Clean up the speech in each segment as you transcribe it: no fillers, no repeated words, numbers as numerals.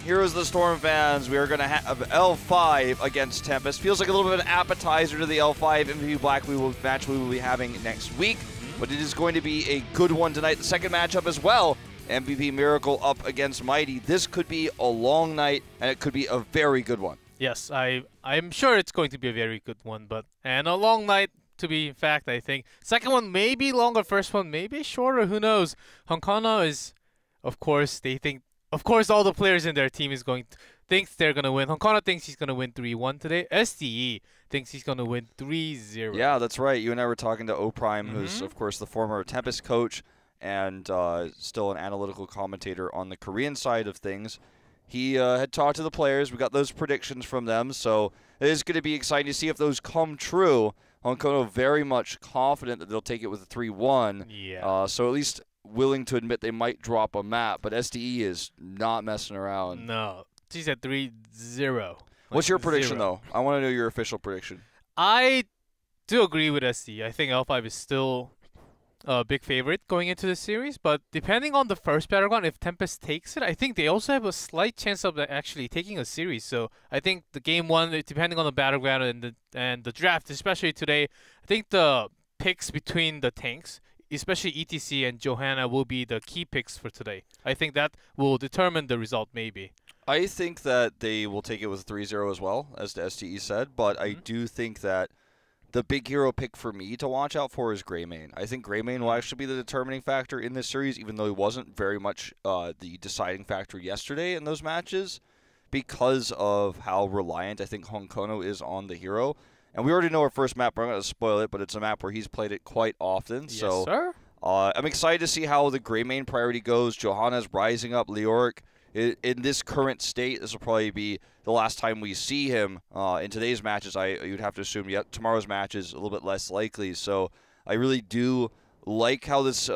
Heroes of the Storm fans, we are going to have L5 against Tempest. Feels like a little bit of an appetizer to the L5 MVP Black match we will be having next week, but it is going to be a good one tonight. The second matchup as well, MVP Miracle up against Mighty. This could be a long night, and it could be a very good one. Yes, I'm sure it's going to be a very good one, and a long night to be fact, I think. Second one may be longer, first one may be shorter, who knows. Honkono is, of course, all the players in their team thinks they're going to win. Honkono thinks he's going to win 3-1 today. SDE thinks he's going to win 3-0. Yeah, that's right. You and I were talking to O-Prime, who's, of course, the former Tempest coach and still an analytical commentator on the Korean side of things. He had talked to the players. We got those predictions from them, so it is going to be exciting to see if those come true. Honkono very much confident that they'll take it with a 3-1. Yeah. So at least willing to admit they might drop a map, but SDE is not messing around. No. She's at 3-0. What's your prediction, though? I want to know your official prediction. I do agree with SDE. I think L5 is still a big favorite going into the series, but depending on the first battleground, if Tempest takes it, I think they also have a slight chance of actually taking a series. So I think the game one, depending on the battleground and the draft, especially today, I think the picks between the tanks, especially ETC and Johanna, will be the key picks for today. I think that will determine the result, maybe. I think that they will take it with 3-0 as well, as the STE said, but I do think that the big hero pick for me to watch out for is Greymane. I think Greymane will actually be the determining factor in this series, even though he wasn't very much the deciding factor yesterday in those matches, because of how reliant I think Honkono is on the hero. And we already know our first map, but I'm going to spoil it, but it's a map where he's played it quite often. Yes, so sir. I'm excited to see how the Greymane priority goes. Johanna's rising up. Leoric, in this current state, this will probably be the last time we see him in today's matches. You'd have to assume tomorrow's match is a little bit less likely. So I really do like how this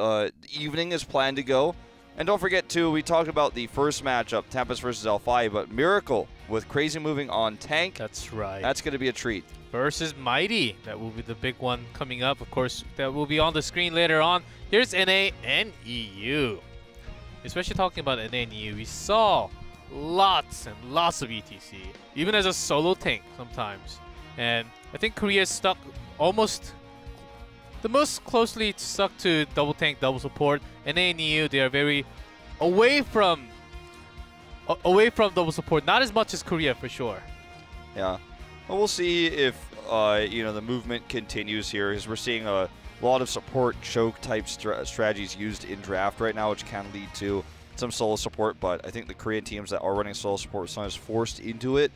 evening is planned to go. And don't forget, too, we talked about the first matchup, Tempest versus L5, but Miracle with Crazy moving on tank. That's right. That's going to be a treat. Versus Mighty. That will be the big one coming up. Of course, that will be on the screen later on. Here's NA and EU. Especially talking about NA and EU, we saw lots and lots of ETC, even as a solo tank sometimes. And I think Korea is stuck almost the most closely stuck to double tank, double support. NA and EU, they are very away from double support. Not as much as Korea for sure. Yeah. Well, we'll see if the movement continues here, as we're seeing a lot of support choke type strategies used in draft right now, which can lead to some solo support. But I think the Korean teams that are running solo support are sometimes forced into it,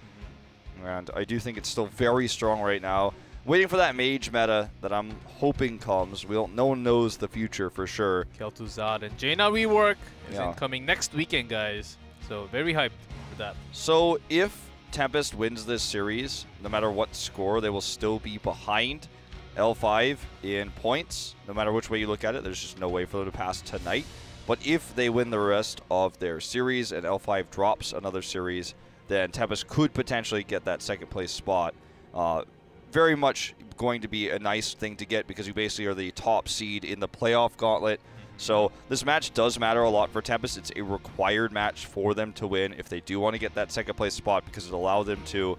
and I do think it's still very strong right now. Waiting for that mage meta that I'm hoping comes. No one knows the future for sure. Kel'Thuzad and Jaina rework is incoming next weekend, guys. So very hyped for that. So if Tempest wins this series, no matter what score, they will still be behind L5 in points. No matter which way you look at it, there's just no way for them to pass tonight. But if they win the rest of their series and L5 drops another series, then Tempest could potentially get that second place spot. Very much going to be a nice thing to get, because you basically are the top seed in the playoff gauntlet. So this match does matter a lot for Tempest. It's a required match for them to win if they do want to get that second place spot, because it allows them to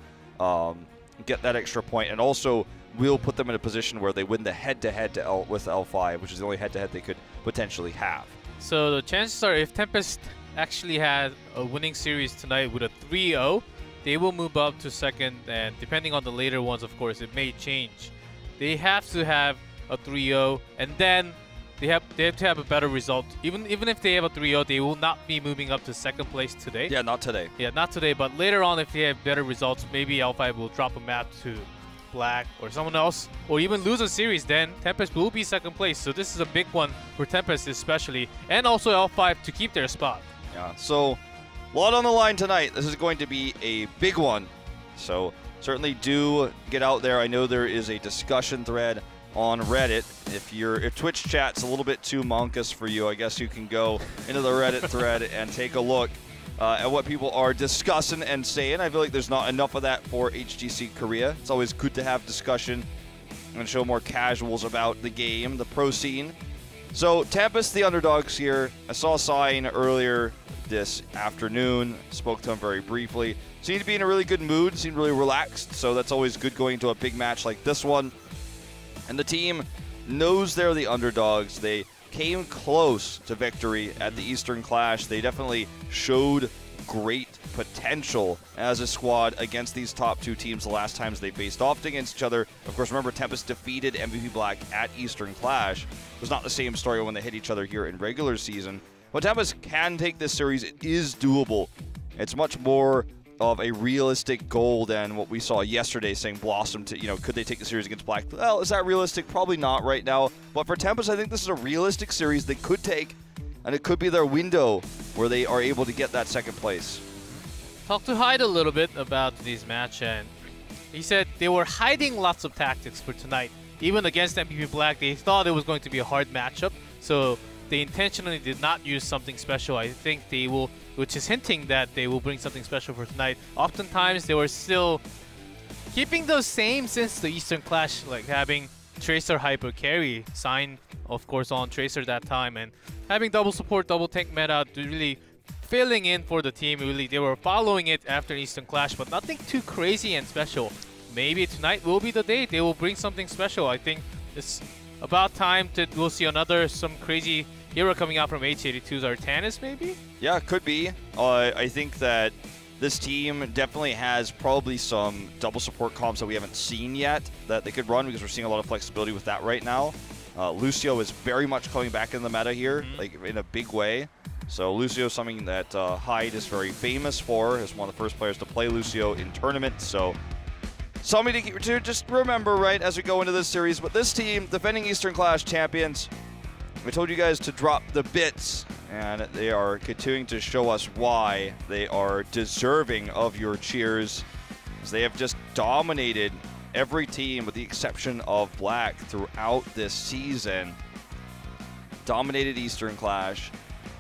get that extra point, and also will put them in a position where they win the head-to-head with L5, which is the only head-to-head they could potentially have. So the chances are, if Tempest actually had a winning series tonight with a 3-0, they will move up to second, and depending on the later ones, of course, it may change. They have to have a 3-0, and then they have to have a better result. Even if they have a 3-0, they will not be moving up to second place today. Yeah, not today. Yeah, not today, but later on, if they have better results, maybe L5 will drop a map to Black or someone else, or even lose a series, then Tempest will be second place. So this is a big one for Tempest especially, and also L5 to keep their spot. Yeah, so a lot on the line tonight. This is going to be a big one. So certainly do get out there. I know there is a discussion thread on Reddit. If Twitch chat's a little bit too monkus for you, I guess you can go into the Reddit thread and take a look at what people are discussing and saying. I feel like there's not enough of that for HGC Korea. It's always good to have discussion and show more casuals about the game, the pro scene. So Tempest, the underdogs here. I saw a sign earlier this afternoon. Spoke to him very briefly. Seemed to be in a really good mood, seemed really relaxed, so that's always good going into a big match like this one. And the team knows they're the underdogs. They came close to victory at the Eastern Clash. They definitely showed great potential as a squad against these top two teams the last times they faced off against each other. Of course, remember, Tempest defeated MVP Black at Eastern Clash. It was not the same story when they hit each other here in regular season. But Tempest can take this series. It is doable. It's much more of a realistic goal than what we saw yesterday, saying Blossom to, could they take the series against Black? Well, is that realistic? Probably not right now. But for Tempest, I think this is a realistic series they could take, and it could be their window where they are able to get that second place. Talked to Hyde a little bit about this match, and he said they were hiding lots of tactics for tonight. Even against MVP Black, they thought it was going to be a hard matchup, so they intentionally did not use something special. I think they will, which is hinting that they will bring something special for tonight. Oftentimes, they were still keeping those same since the Eastern Clash, like having Tracer Hyper Carry signed, of course, on Tracer that time, and having double support, double tank meta to really filling in for the team. Really, they were following it after Eastern Clash, but nothing too crazy and special. Maybe tonight will be the day they will bring something special. I think it's about time that we'll see some crazy hero coming out from H82's Artanis, maybe? Yeah, could be. I think that this team definitely has probably some double support comps that we haven't seen yet that they could run, because we're seeing a lot of flexibility with that right now. Lucio is very much coming back in the meta here, like in a big way. So Lucio is something that Hyde is very famous for, is one of the first players to play Lucio in tournaments. So something to just remember, right, as we go into this series. But this team, defending Eastern Clash champions, I told you guys to drop the bits, and they are continuing to show us why they are deserving of your cheers, as they have just dominated every team with the exception of Black throughout this season. Dominated Eastern Clash.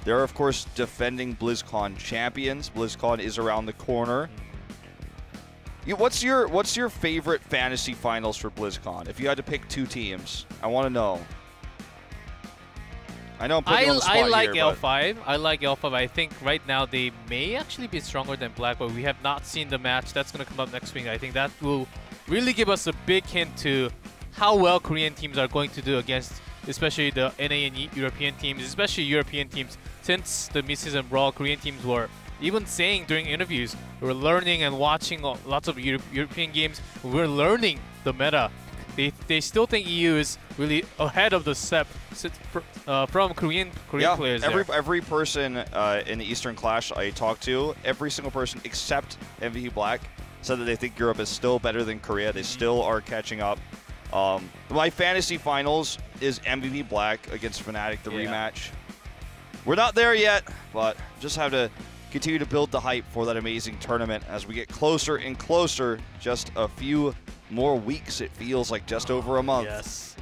They're, of course, defending BlizzCon champions. BlizzCon is around the corner. What's your favorite fantasy finals for BlizzCon? If you had to pick two teams, I want to know. I know I'm putting you on the spot I like here, L5. I like L5. I think right now they may actually be stronger than Black, but we have not seen the match. That's going to come up next week. I think that will really give us a big hint to how well Korean teams are going to do against especially the NA and European teams, especially European teams. Since the mid-season brawl, Korean teams were even saying during interviews, we were learning and watching lots of European games. We're learning the meta. They still think EU is really ahead of the step from Korean players. Every person in the Eastern Clash I talked to, every single person except MVP Black said that they think Europe is still better than Korea. They still are catching up. My fantasy finals is MVP Black against Fnatic, the rematch. We're not there yet, but just have to continue to build the hype for that amazing tournament as we get closer and closer. Just a few more weeks, it feels like, just over a month. Yes,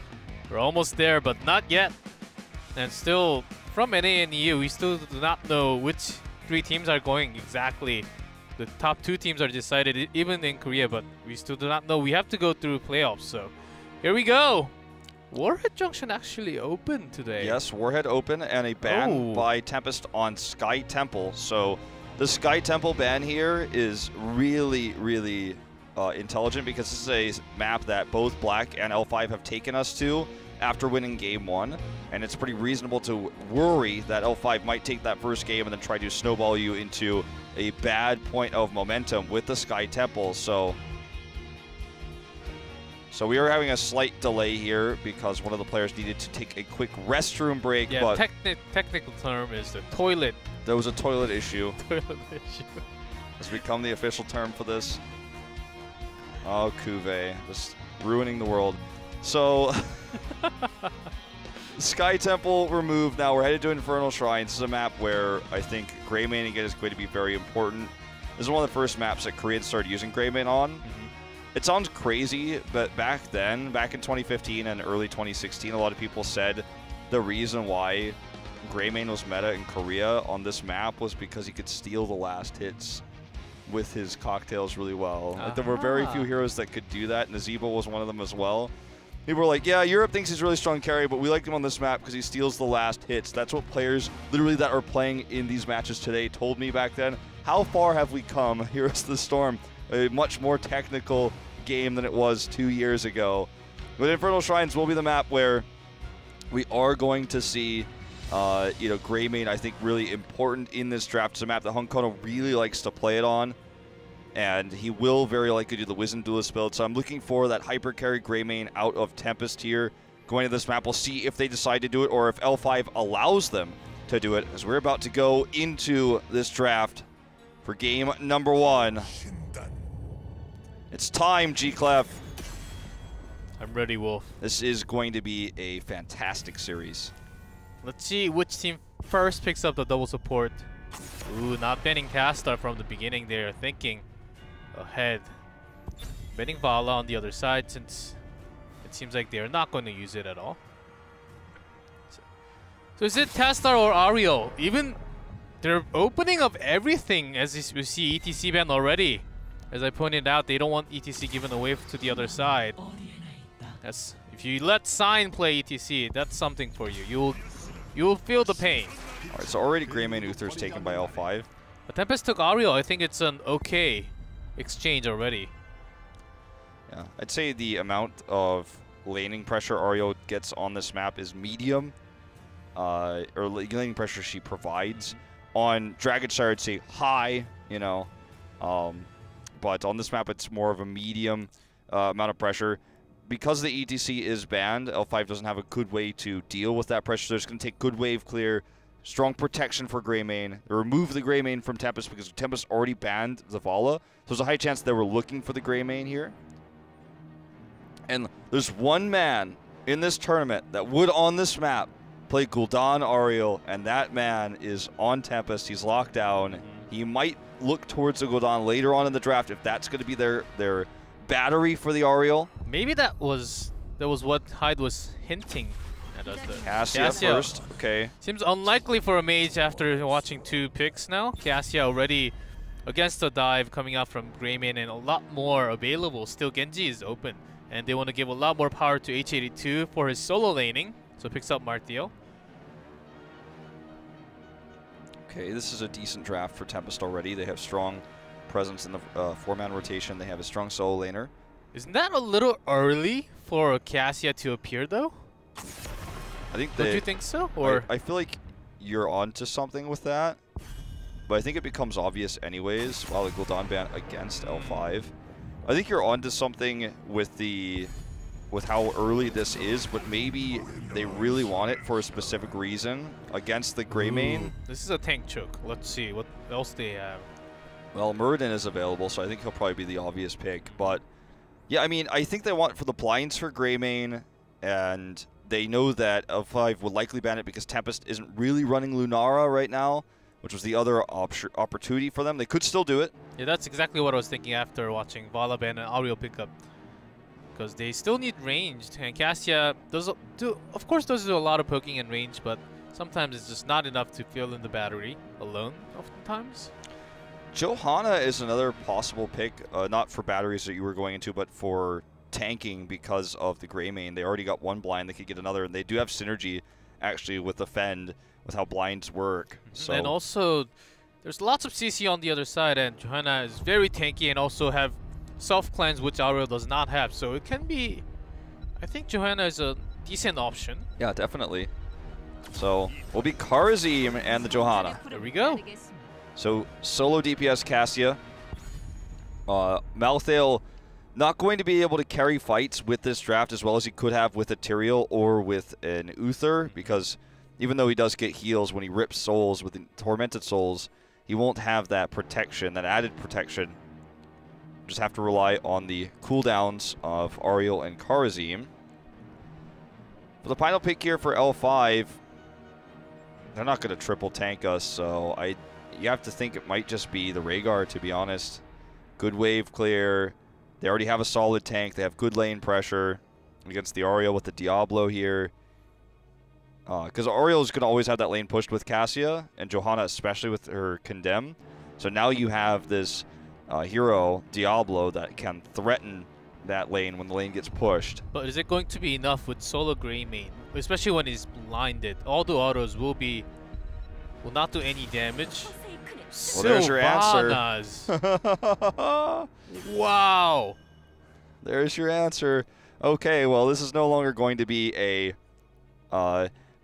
we're almost there, but not yet. And still, from NA and EU, we still do not know which three teams are going exactly. The top two teams are decided, even in Korea, but we still do not know. We have to go through playoffs, so here we go. Warhead Junction actually open today. Yes, Warhead open, and a ban by Tempest on Sky Temple. So the Sky Temple ban here is really, really intelligent, because this is a map that both Black and L5 have taken us to after winning game one. And it's pretty reasonable to worry that L5 might take that first game and then try to snowball you into a bad point of momentum with the Sky Temple. So we are having a slight delay here because one of the players needed to take a quick restroom break. Yeah, but technical term is the toilet. There was a toilet issue. Toilet issue. Has become the official term for this. Oh, Cuvée, just ruining the world. So, Sky Temple removed. Now we're headed to Infernal Shrine. This is a map where I think Greymane again is going to be very important. This is one of the first maps that Koreans started using Greymane on. It sounds crazy, but back then, back in 2015 and early 2016, a lot of people said the reason why Greymane was meta in Korea on this map was because he could steal the last hits with his cocktails really well. Like, there were very few heroes that could do that. Nazeebo was one of them as well. People were like, yeah, Europe thinks he's a really strong carry, but we like him on this map because he steals the last hits. That's what players literally that are playing in these matches today told me back then. How far have we come? Here's the Storm, a much more technical game than it was 2 years ago. But Infernal Shrines will be the map where we are going to see, Greymane, I think, really important in this draft. It's a map that Hunkono really likes to play it on. And he will very likely do the Wisdom Duelist build. So I'm looking for that hyper carry Greymane out of Tempest here. Going to this map, we'll see if they decide to do it or if L5 allows them to do it, as we're about to go into this draft for game number 1. It's time, G-Clef. I'm ready, Wolf. This is going to be a fantastic series. Let's see which team first picks up the double support. Ooh, not banning Castar from the beginning there, thinking ahead. Banning Vala on the other side, since it seems like they're not going to use it at all. So is it Castar or Ariel? Even they're opening up everything, as we see ETC ban already. As I pointed out, they don't want ETC given away to the other side. That's, if you let Sign play ETC, that's something for you. You'll feel the pain. All right, so already Greymane Uther is taken by L5. But Tempest took Ariel. I think it's an okay exchange already. Yeah, I'd say the amount of laning pressure Ariel gets on this map is medium, or laning pressure she provides. On Dragonshire, I'd say high, but on this map, it's more of a medium amount of pressure. Because the ETC is banned, L5 doesn't have a good way to deal with that pressure. So it's going to take good wave clear, strong protection for Greymane, remove the Greymane from Tempest because Tempest already banned the Vala. So there's a high chance they were looking for the Greymane here. And there's one man in this tournament that would, on this map, play Gul'dan Ariel, and that man is on Tempest. He's locked down. He might look towards the Gul'dan later on in the draft if that's going to be their battery for the Ariel. Maybe that was what Hyde was hinting at us. Cassia first, okay. Seems unlikely for a mage after watching 2 picks now. Cassia already against the dive coming out from Greymane and a lot more available. Still Genji is open, and they want to give a lot more power to H82 for his solo laning. So picks up Martial. Okay, this is a decent draft for Tempest already. They have strong presence in the 4-man rotation. They have a strong solo laner. Isn't that a little early for Cassia to appear, though? I think Don't you think so? Or I feel like you're onto something with that, but I think it becomes obvious anyways while the Gul'dan ban against L5. I think you're onto something with how early this is, but maybe they really want it for a specific reason against the Greymane. This is a tank choke. Let's see what else they have. Well, Muradin is available, so I think he'll probably be the obvious pick. But yeah, I mean, I think they want for the blinds for Greymane, and they know that L5 would likely ban it because Tempest isn't really running Lunara right now, which was the other opportunity for them. They could still do it. Yeah, that's exactly what I was thinking after watching Vala ban and Ariel pick up. Because they still need ranged, and Cassia does do a lot of poking and range, but sometimes it's just not enough to fill in the battery alone oftentimes. Johanna is another possible pick, not for batteries that you were going into, but for tanking because of the Greymane. They already got one blind, they could get another, and they do have synergy actually with the Fend, with how blinds work. So. And also, there's lots of CC on the other side, and Johanna is very tanky and also have self-cleanse, which Ariel does not have. So it can be, I think Johanna is a decent option. Yeah, definitely. So we'll be Karazim and the Johanna. There we go. So solo DPS Cassia. Malthael not going to be able to carry fights with this draft as well as he could have with a Tyrael or with an Uther, because even though he does get heals when he rips souls with the Tormented Souls, he won't have that protection, that added protection. Just have to rely on the cooldowns of Ariel and Karazim. For the final pick here for L5, they're not going to triple tank us, so you have to think it might just be the Rhaegar, to be honest. Good wave clear. They already have a solid tank. They have good lane pressure against the Ariel with the Diablo here. Because Ariel is going to always have that lane pushed with Cassia, and Johanna especially with her Condemn. So now you have this hero, Diablo, that can threaten that lane when the lane gets pushed. But is it going to be enough with solo Grey main? Especially when he's blinded. All the autos will not do any damage. Well, there's your answer. Wow. There's your answer. Okay, well, this is no longer going to be a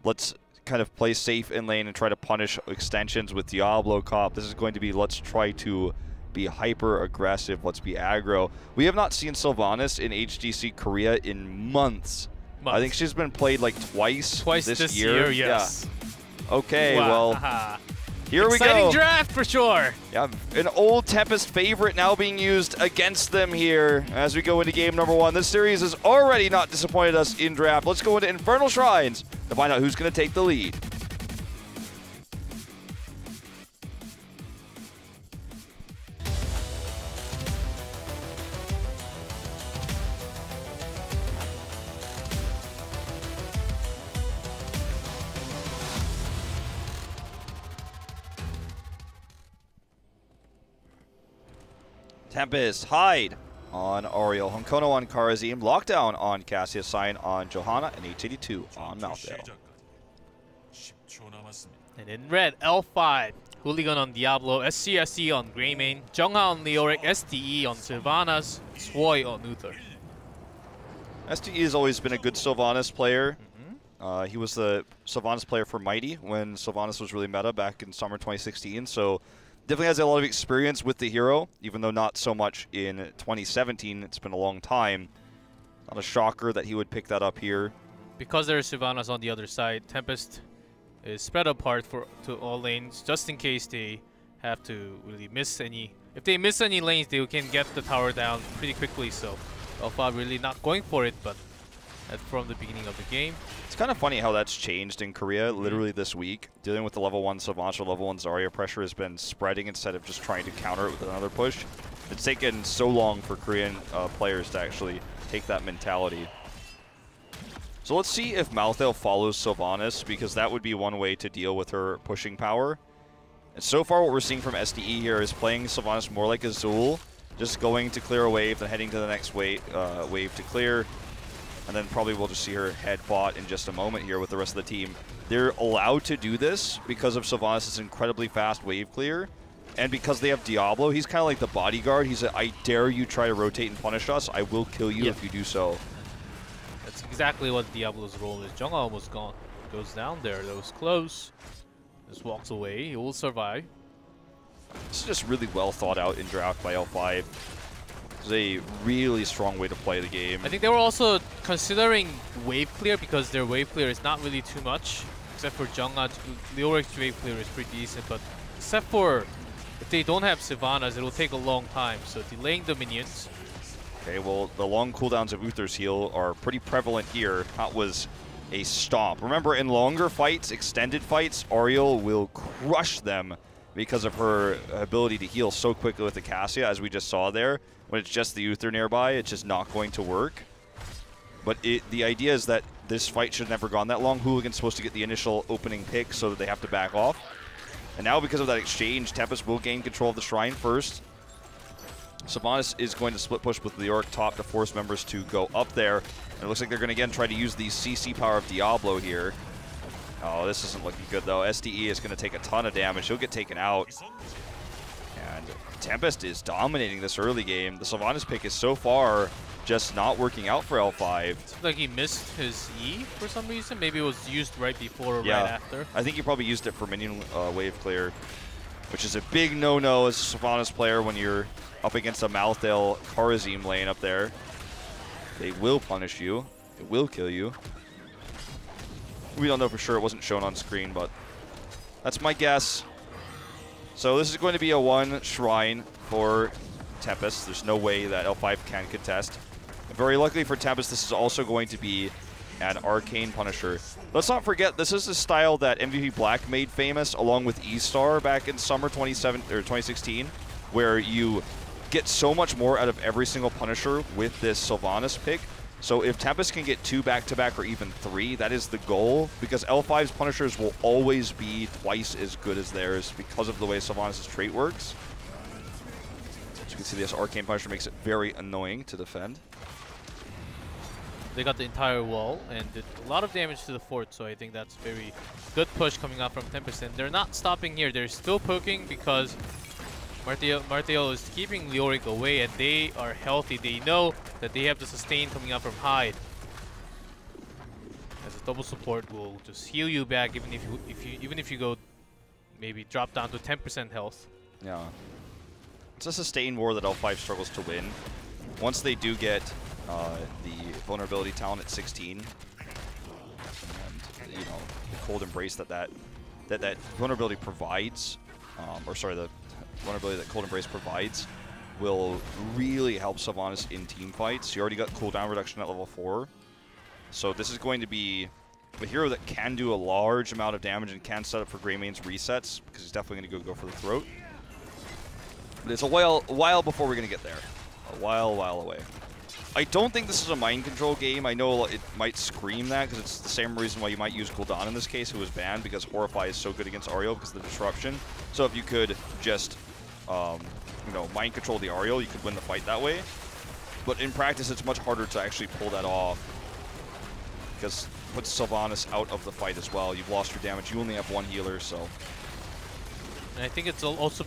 let's kind of play safe in lane and try to punish extensions with Diablo Cop. This is going to be let's try to be hyper aggressive. Let's be aggro. We have not seen Sylvanas in HGC Korea in months. I think she's been played like twice this year. Yes. Yeah. Okay, well, here we go. Exciting draft for sure. Yeah, an old Tempest favorite now being used against them here as we go into game number 1. This series has already not disappointed us in draft. Let's go into Infernal Shrines to find out who's going to take the lead. Tempest, hide on Oriel, Hunkono on Karazim, Lockdown on Cassius, Sign on Johanna, and H82 on Malthael. And in red, L5, Hooligan on Diablo, SCSE on Greymane, Jungha on Leoric, STE on Sylvanas, Swoi on Uther. STE has always been a good Sylvanas player. He was the Sylvanas player for Mighty when Sylvanas was really meta back in summer 2016, so definitely has a lot of experience with the hero, even though not so much in 2017. It's been a long time. Not a shocker that he would pick that up here. Because there are Sylvanas on the other side, Tempest is spread apart to all lanes, just in case they have to really miss any. If they miss any lanes, they can get the tower down pretty quickly. So L5 really not going for it, but that's from the beginning of the game. It's kind of funny how that's changed in Korea literally this week. Dealing with the level 1 Sylvanas or level 1 Zarya pressure has been spreading instead of just trying to counter it with another push. It's taken so long for Korean players to actually take that mentality. So let's see if Malthael follows Sylvanas, because that would be one way to deal with her pushing power. And so far what we're seeing from SDE here is playing Sylvanas more like Azul, just going to clear a wave, then heading to the next wave to clear. And then probably we'll just see her head bot in just a moment here with the rest of the team. They're allowed to do this because of Sylvanas' incredibly fast wave clear. And because they have Diablo, he's kind of like the bodyguard. He's a, I dare you try to rotate and punish us. I will kill you if you do so. That's exactly what Diablo's role is. Jungha almost gone. Goes down there. That was close. Just walks away. He will survive. This is just really well thought out in draft by L5. It's a really strong way to play the game. I think they were also considering wave clear because their wave clear is not really too much. Except for Jungha, Leoric's wave clear is pretty decent. But except for if they don't have Sylvanas, it will take a long time. So delaying the minions. Okay, well, the long cooldowns of Uther's heal are pretty prevalent here. That was a stomp. Remember, in longer fights, extended fights, Oriel will crush them because of her ability to heal so quickly with the Cassia, as we just saw there. When it's just the Uther nearby, it's just not going to work. But the idea is that this fight should have never gone that long. Hooligan's supposed to get the initial opening pick so that they have to back off. And now because of that exchange, Tempest will gain control of the Shrine first. Sylvanas is going to split push with Leoric top to force members to go up there. And it looks like they're going to again try to use the CC power of Diablo here. Oh, this isn't looking good though. SDE is going to take a ton of damage. He'll get taken out. And Tempest is dominating this early game. The Sylvanas pick is so far just not working out for L5. It's like he missed his E for some reason. Maybe it was used right before or right after. I think he probably used it for minion wave clear, which is a big no-no as a Sylvanas player when you're up against a Malthael Karazim lane up there. They will punish you. It will kill you. We don't know for sure. It wasn't shown on screen, but that's my guess. So this is going to be a 1 Shrine for Tempest. There's no way that L5 can contest. Very luckily for Tempest, this is also going to be an Arcane Punisher. Let's not forget, this is a style that MVP Black made famous along with E-Star back in summer 2016, where you get so much more out of every single Punisher with this Sylvanas pick. So if Tempest can get 2 back-to-back or even 3, that is the goal, because L5's Punishers will always be twice as good as theirs because of the way Sylvanas' trait works. As you can see, this Arcane Punisher makes it very annoying to defend. they got the entire wall and did a lot of damage to the fort. So I think that's very good push coming out from Tempest. And they're not stopping here. They're still poking because Martial is keeping Leoric away, and they are healthy. They know that they have the sustain coming out from Hyde. As a double support will just heal you back, even if you go maybe drop down to 10% health. Yeah, it's a sustain war that L5 struggles to win. Once they do get the vulnerability talent at 16, and you know the cold embrace that vulnerability provides, or sorry, the vulnerability that Cold Embrace provides will really help Sylvanas in team fights. You already got cooldown reduction at level 4. So this is going to be a hero that can do a large amount of damage and can set up for Greymane's resets, because he's definitely going to go for the throat. But it's a while before we're going to get there. A while away. I don't think this is a mind control game. I know it might scream that, because it's the same reason why you might use Gul'dan in this case, who was banned, because Horrify is so good against Ariel because of the disruption. So if you could just you know, mind control the Ariel, you could win the fight that way. But in practice, it's much harder to actually pull that off, because it puts Sylvanas out of the fight as well. You've lost your damage. You only have one healer, so. And I think it's also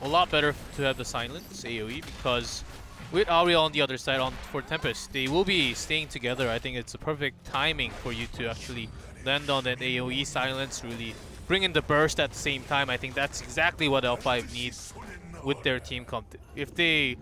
a lot better to have the silence AoE, because with Ariel on the other side for Tempest, they will be staying together. I think it's a perfect timing for you to actually land on that AoE silence, really bring in the burst at the same time. I think that's exactly what L5 needs with their team comp. If they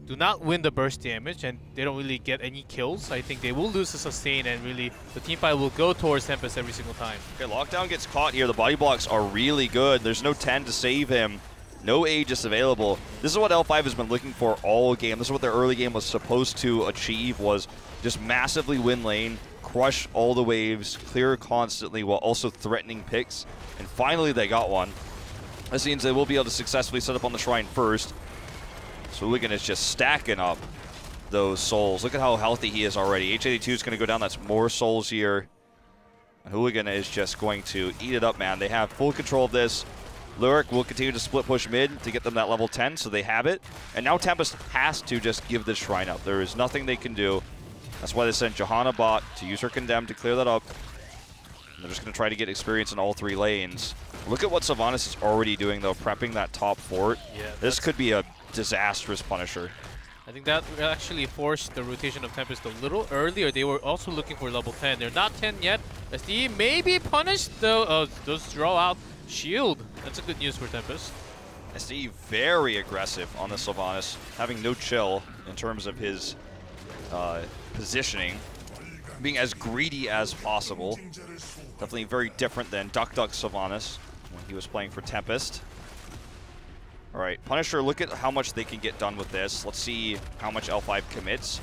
do not win the burst damage and they don't really get any kills, I think they will lose the sustain, and really the team fight will go towards Tempest every single time. Okay, Lockdown gets caught here. The body blocks are really good. There's no 10 to save him. No Aegis available. This is what L5 has been looking for all game. This is what their early game was supposed to achieve, was just massively win lane, crush all the waves, clear constantly while also threatening picks. And finally they got one. This means they will be able to successfully set up on the shrine first. So Hooligan is just stacking up those souls. Look at how healthy he is already. H82 is going to go down. That's more souls here. And Hooligan is just going to eat it up, man. They have full control of this. Lyric will continue to split push mid to get them that level 10, so they have it. And now Tempest has to just give this shrine up. There is nothing they can do. That's why they sent Johanna bot to use her Condemn to clear that up. And they're just going to try to get experience in all 3 lanes. Look at what Sylvanas is already doing, though, prepping that top fort. Yeah, this could be a disastrous Punisher. I think that actually forced the rotation of Tempest a little earlier. They were also looking for level 10. They're not 10 yet. SD may be punished, though. Those draw out shield. That's a good news for Tempest. SD very aggressive on the Sylvanas, having no chill in terms of his positioning, being as greedy as possible. Definitely very different than Duck Sylvanas when he was playing for Tempest. All right, Punisher, look at how much they can get done with this. Let's see how much L5 commits.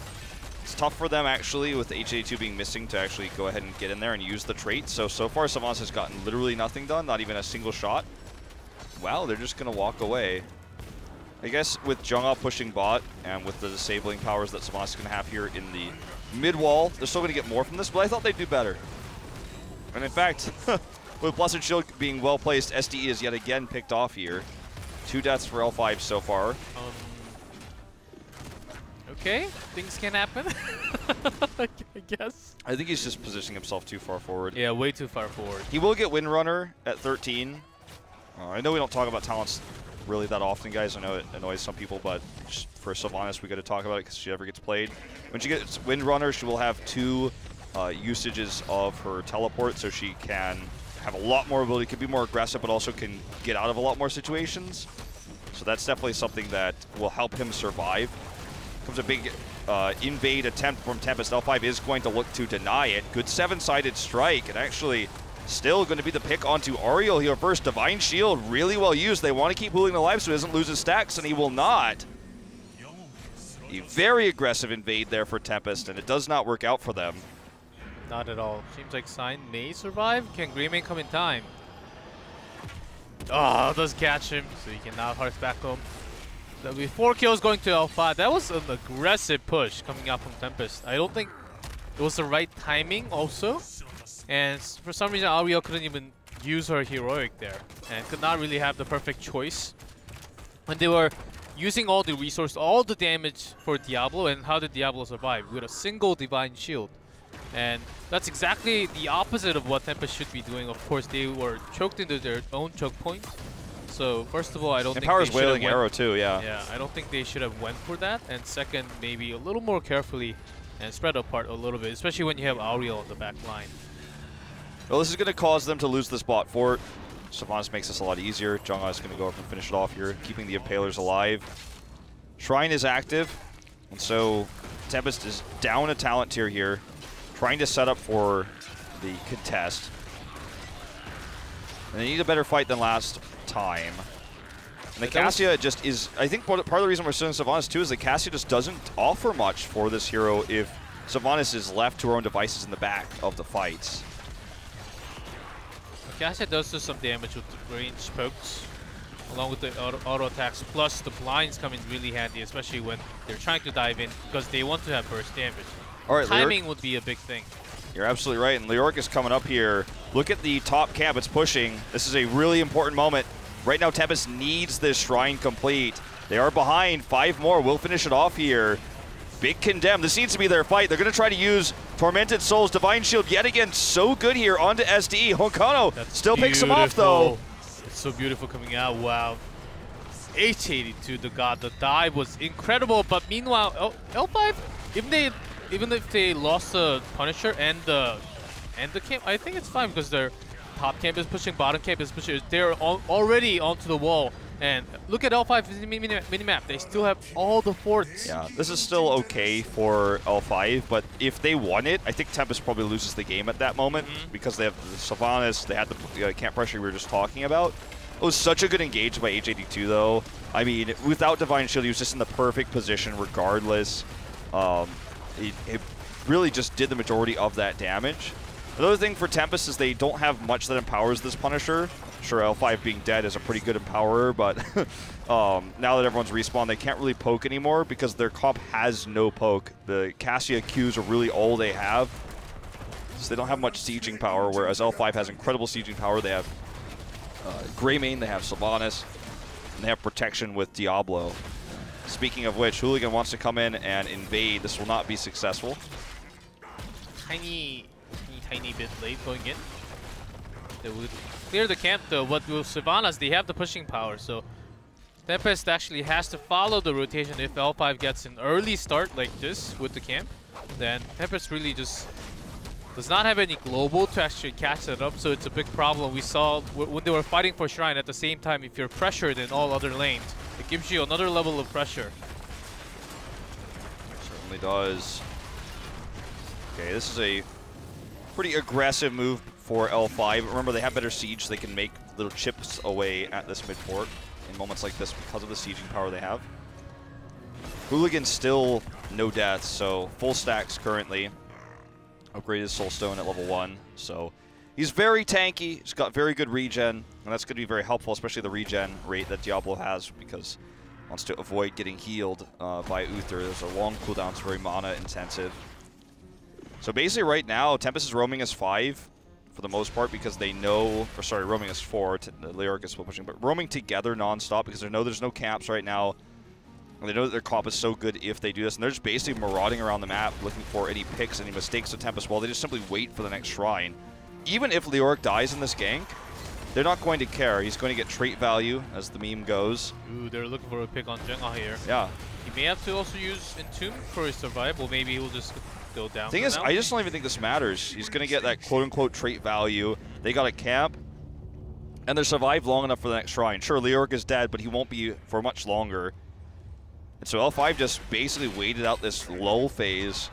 It's tough for them, actually, with the H82 being missing, to actually go ahead and get in there and use the trait. So far, Sylvanas has gotten literally nothing done, not even a single shot. Wow, they're just going to walk away. I guess with Jungha pushing bot and with the disabling powers that Sylvanas is going to have here in the mid-wall, they're still going to get more from this, but I thought they'd do better. And in fact, with Blessed Shield being well-placed, SD is yet again picked off here. 2 deaths for L5 so far. Okay, things can happen. I guess. I think he's just positioning himself too far forward. Yeah, way too far forward. He will get Windrunner at 13. I know we don't talk about talents really that often, guys. I know it annoys some people, but just for Sylvanas, we got to talk about it because she ever gets played. When she gets Windrunner, she will have 2 usages of her teleport, so she can have a lot more ability, can be more aggressive, but also can get out of a lot more situations. So that's definitely something that will help him survive. Comes a big invade attempt from Tempest. L5 is going to look to deny it. Good 7-sided strike, and actually still going to be the pick onto Ariel here first. Divine Shield, really well used. They want to keep Hooligan alive so he doesn't lose his stacks, and he will not. A very aggressive invade there for Tempest, and it does not work out for them. Not at all. Seems like Sign may survive. Can Greymane come in time? Oh, does catch him, so he can now hearth back home. That'll be 4 kills going to L5. That was an aggressive push coming out from Tempest. I don't think it was the right timing also. And for some reason, Ariel couldn't even use her heroic there and could not really have the perfect choice. When they were using all the resource, all the damage for Diablo, and how did Diablo survive? With a single Divine Shield. And that's exactly the opposite of what Tempest should be doing. Of course, they were choked into their own choke point. So first of all, I don't think Empower's they should have Wailing Arrow too, yeah. Yeah, I don't think they should have went for that. And second, maybe a little more carefully and spread apart a little bit, especially when you have Auriel on the back line. Well, this is going to cause them to lose this bot fort. Sylvanas makes this a lot easier. Jungha is going to go up and finish it off here, keeping the Impalers alive. Shrine is active, and so Tempest is down a talent tier here, trying to set up for the contest. And they need a better fight than last time. And the Cassia just is, I think part of the reason we're seeing Sylvanas too is that Cassia just doesn't offer much for this hero if Sylvanas is left to her own devices in the back of the fights. Cassia does do some damage with the range pokes, along with the auto attacks, plus the blinds come in really handy, especially when they're trying to dive in, because they want to have burst damage. All right, timing would be a big thing. You're absolutely right, and Leoric is coming up here. Look at the top camp, it's pushing. This is a really important moment. Right now, Tempest needs this shrine complete. They are behind, 5 more, we'll finish it off here. Big Condemn, this needs to be their fight. They're gonna try to use Tormented Souls, Divine Shield yet again, so good here onto SDE. Honkano still picks him off though. It's so beautiful coming out, wow. H82, the god, the dive was incredible, but meanwhile, L5, even if they lost the Punisher and the camp, I think it's fine because their top camp is pushing, bottom camp is pushing. They're already onto the wall. And look at L5's minimap. They still have all the forts. Yeah, this is still okay for L5, but if they won it, I think Tempest probably loses the game at that moment because they have the Sylvanas, they had the camp pressure we were just talking about. It was such a good engage by H82 though. I mean, without Divine Shield, he was just in the perfect position regardless. It really just did the majority of that damage. Another thing for Tempest is they don't have much that empowers this Punisher. Sure, L5 being dead is a pretty good empower, but now that everyone's respawned, they can't really poke anymore because their comp has no poke. The Cassia Qs are really all they have. So they don't have much sieging power, whereas L5 has incredible sieging power. They have Greymane, they have Sylvanas, and they have protection with Diablo. Speaking of which, Hooligan wants to come in and invade. This will not be successful. Tiny bit late going in. They would clear the camp though, but with Sylvanas, they have the pushing power, so Tempest actually has to follow the rotation. If L5 gets an early start like this with the camp, then Tempest really just does not have any global to actually catch that up, so it's a big problem. We saw when they were fighting for Shrine at the same time, if you're pressured in all other lanes, it gives you another level of pressure. Certainly does. Okay, this is a pretty aggressive move for L5. Remember, they have better siege. They can make little chips away at this mid fort in moments like this because of the sieging power they have. Hooligan still no deaths, so full stacks currently. Upgraded Soulstone at level 1, so he's very tanky. He's got very good regen, and that's going to be very helpful, especially the regen rate that Diablo has, because he wants to avoid getting healed by Uther. There's a long cooldown, it's very mana intensive. So basically right now, Tempest is roaming as 5 for the most part because they know, or sorry, roaming as 4, Leoric is still pushing, but roaming together non-stop because they know there's no camps right now. And they know that their comp is so good if they do this, and they're just basically marauding around the map looking for any picks, any mistakes of Tempest while they just simply wait for the next shrine. Even if Leoric dies in this gank, they're not going to care. He's going to get trait value, as the meme goes. Ooh, they're looking for a pick on Jungha here. Yeah. He may have to also use Entomb for his survival. Maybe he'll just go down. Thing is, I just don't even think this matters. He's going to get that quote-unquote trait value. They got a camp, and they're survived long enough for the next shrine. Sure, Leoric is dead, but he won't be for much longer. And so L5 just basically waited out this lull phase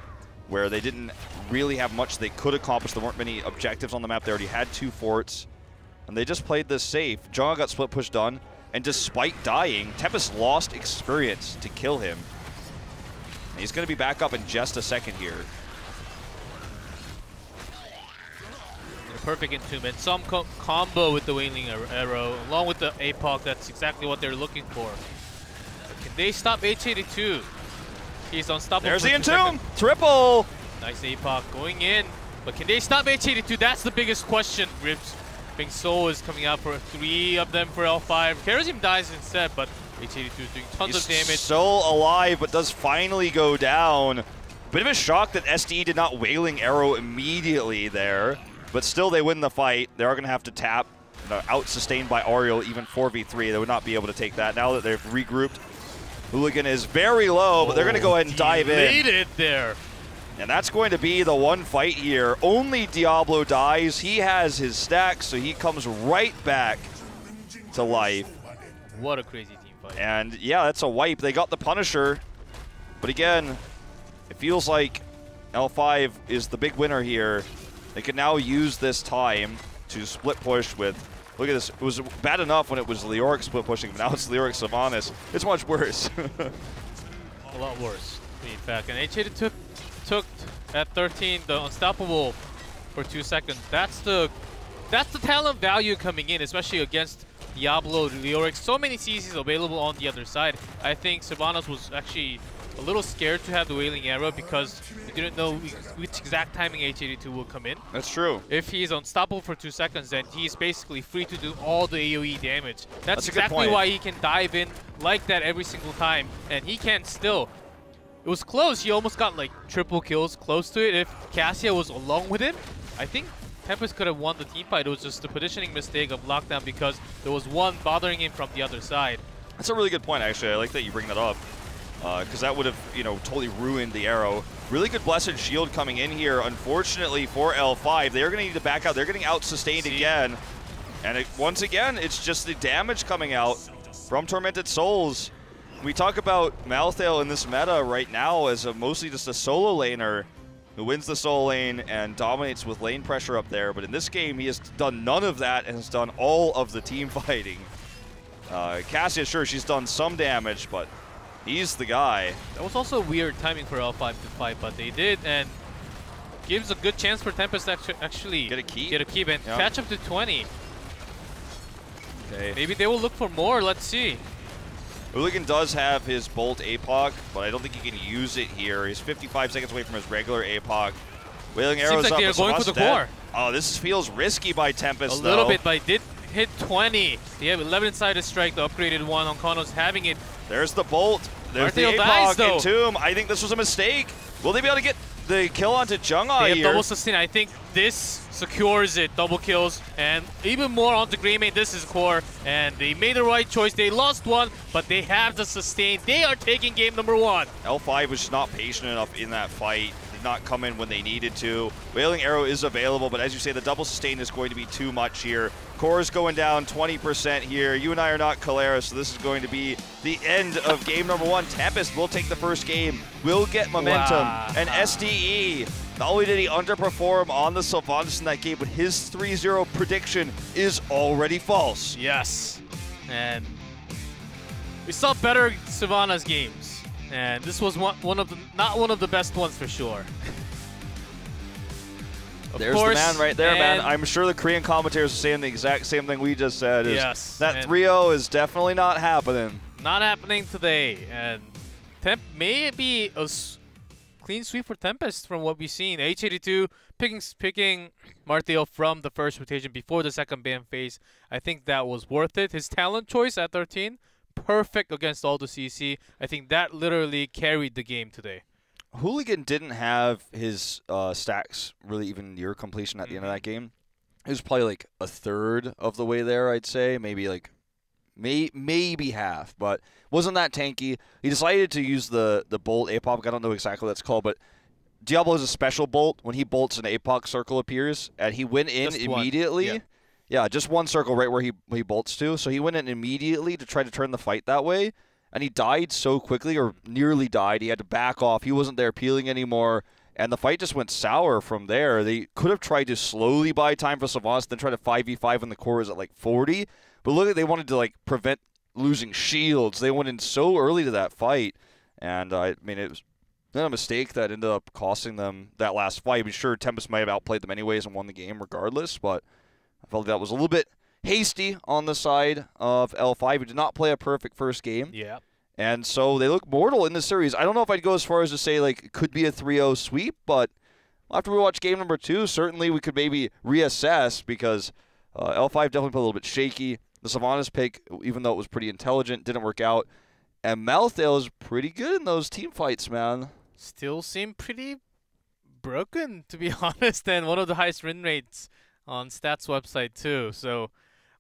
where they didn't really have much they could accomplish. There weren't many objectives on the map. They already had 2 forts, and they just played this safe. Jungha got split push done, and despite dying, Tempest lost experience to kill him. And he's going to be back up in just a second here. Perfect Entomb, and some combo with the Wailing Arrow, along with the APOC. That's exactly what they're looking for. Can they stop H82? He's unstoppable. There's the Entomb! Triple! Nice APOC going in. But can they stop H82? That's the biggest question. Ribs Bing Soul is coming out for 3 of them for L5. Kerosene dies instead, but HGC is doing tons He's of damage. still alive, but does finally go down. Bit of a shock that SDE did not Wailing Arrow immediately there, but still they win the fight. They are going to have to tap. Out-sustained by Ariel, even 4v3. They would not be able to take that. Now that they've regrouped, Hooligan is very low, but they're going to go ahead and dive in. It there. And that's going to be the one fight here. Only Diablo dies. He has his stacks, so he comes right back to life. What a crazy team fight. And yeah, that's a wipe. They got the Punisher. But again, it feels like L5 is the big winner here. They can now use this time to split push with... Look at this. It was bad enough when it was Leoric split pushing, but now it's Leoric Sylvanas. It's much worse. A lot worse, in fact. And HGC took at 13 the Unstoppable for 2 seconds. That's the talent value coming in, especially against Diablo, Leoric. So many CCs available on the other side. I think Sylvanas was actually a little scared to have the Wailing Arrow because we didn't know which exact timing H82 will come in. That's true. If he's unstoppable for 2 seconds, then he's basically free to do all the AoE damage. That's a good exactly point. why he can dive in like that every single time, and he can still. It was close. He almost got like triple kills close to it. If Cassia was along with him, I think Tempest could have won the team fight. It was just the positioning mistake of lockdown because there was one bothering him from the other side. That's a really good point, actually. I like that you bring that up. Because that would have, totally ruined the arrow. Really good Blessed Shield coming in here. Unfortunately for L5, they're going to need to back out. They're getting out-sustained again. And once again, it's just the damage coming out from Tormented Souls. We talk about Malthael in this meta right now as mostly just a solo laner who wins the solo lane and dominates with lane pressure up there. But in this game, he has done none of that and has done all of the team fighting. Cassia, sure, she's done some damage, but he's the guy. That was also weird timing for L5 to fight, but they did, and gives a good chance for Tempest to actually get a keep and catch up to 20. Okay. Maybe they will look for more. Let's see. Hooligan does have his Bolt APOC, but I don't think he can use it here. He's 55 seconds away from his regular APOC. Wailing Arrow's Seems like they're going for the core. Oh, this feels risky by Tempest, A little bit, but did hit 20. They have 11 sided strike, the upgraded one. on Kono's having it. There's the Bolt. There's the APOC and Tomb. I think this was a mistake. Will they be able to get the kill onto Jungha They have here? double sustain. I think this secures it. Double kills. And even more onto Greymane. This is core. And they made the right choice. They lost one, but they have the sustain. They are taking game number 1. L5 was just not patient enough in that fight. Did not come in when they needed to. Wailing Arrow is available, but as you say, the double sustain is going to be too much here. Core's going down 20% here. You and I are not Kalera, so this is going to be the end of game number 1. Tempest will take the first game, will get momentum, and SDE, not only did he underperform on the Sylvanas in that game, but his 3-0 prediction is already false. Yes, and we saw better Sylvanas games, and this was not one of the best ones for sure. There's the man right there, man. I'm sure the Korean commentators are saying the exact same thing we just said. Yes. That 3-0 is definitely not happening. Not happening today. And Temp may be a clean sweep for Tempest from what we've seen. H82 picking Martial from the first rotation before the second ban phase. I think that was worth it. His talent choice at 13, perfect against all the CC. I think that literally carried the game today. Hooligan didn't have his stacks really even near completion at the end of that game. It was probably like a third of the way there, I'd say. Maybe like maybe half, but wasn't that tanky. He decided to use the Bolt APOC. I don't know exactly what that's called, but Diablo has a special bolt. When he bolts, an APOC circle appears, and he went in just immediately. Yeah, just one circle right where he bolts to. So he went in immediately to try to turn the fight that way. And he died so quickly, or nearly died. He had to back off. He wasn't there peeling anymore. And the fight just went sour from there. They could have tried to slowly buy time for Sylvanas, then try to 5v5 when the core was at like 40. But look, they wanted to like prevent losing shields. They went in so early to that fight. And I mean, it was a mistake that ended up costing them that last fight. I'm sure Tempest might have outplayed them anyways and won the game regardless. But I felt that was a little bit hasty on the side of L5, who did not play a perfect first game. Yeah. And so they look mortal in this series. I don't know if I'd go as far as to say like it could be a 3-0 sweep, but after we watch game number 2, certainly we could maybe reassess because L5 definitely played a little bit shaky. The Sylvanas pick, even though it was pretty intelligent, didn't work out. And Malthael is pretty good in those team fights, man. Still seem pretty broken, to be honest, and one of the highest win rates on Stats website too. So,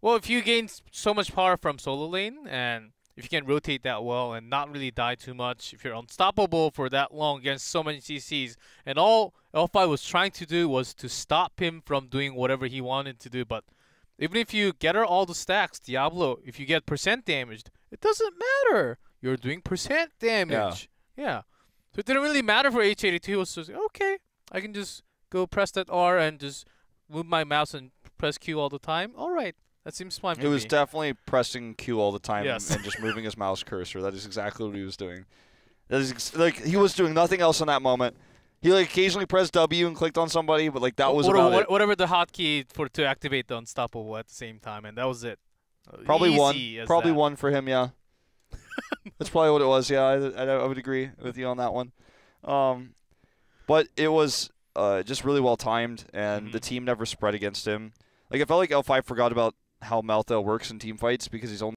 well, if you gain so much power from solo lane, and if you can rotate that well and not really die too much, if you're unstoppable for that long against so many CCs, and all L5 was trying to do was to stop him from doing whatever he wanted to do, but even if you get her all the stacks, Diablo, if you get percent damaged, it doesn't matter. You're doing percent damage. Yeah. So it didn't really matter for H82. It was just, okay, I can just go press that R and just move my mouse and press Q all the time. All right. That seems fine for me. He was definitely pressing Q all the time Yes. and just moving his mouse cursor. That is exactly what he was doing. That is like he was doing nothing else in that moment. He like occasionally pressed W and clicked on somebody, but like that was about it. Whatever the hotkey to activate the unstoppable at the same time, and that was it. Probably Easy one. as Probably that. one for him. Yeah. That's probably what it was. Yeah, I would agree with you on that one. But it was just really well timed, and the team never spread against him. Like I felt like L5 forgot about how Malthael works in team fights because he's only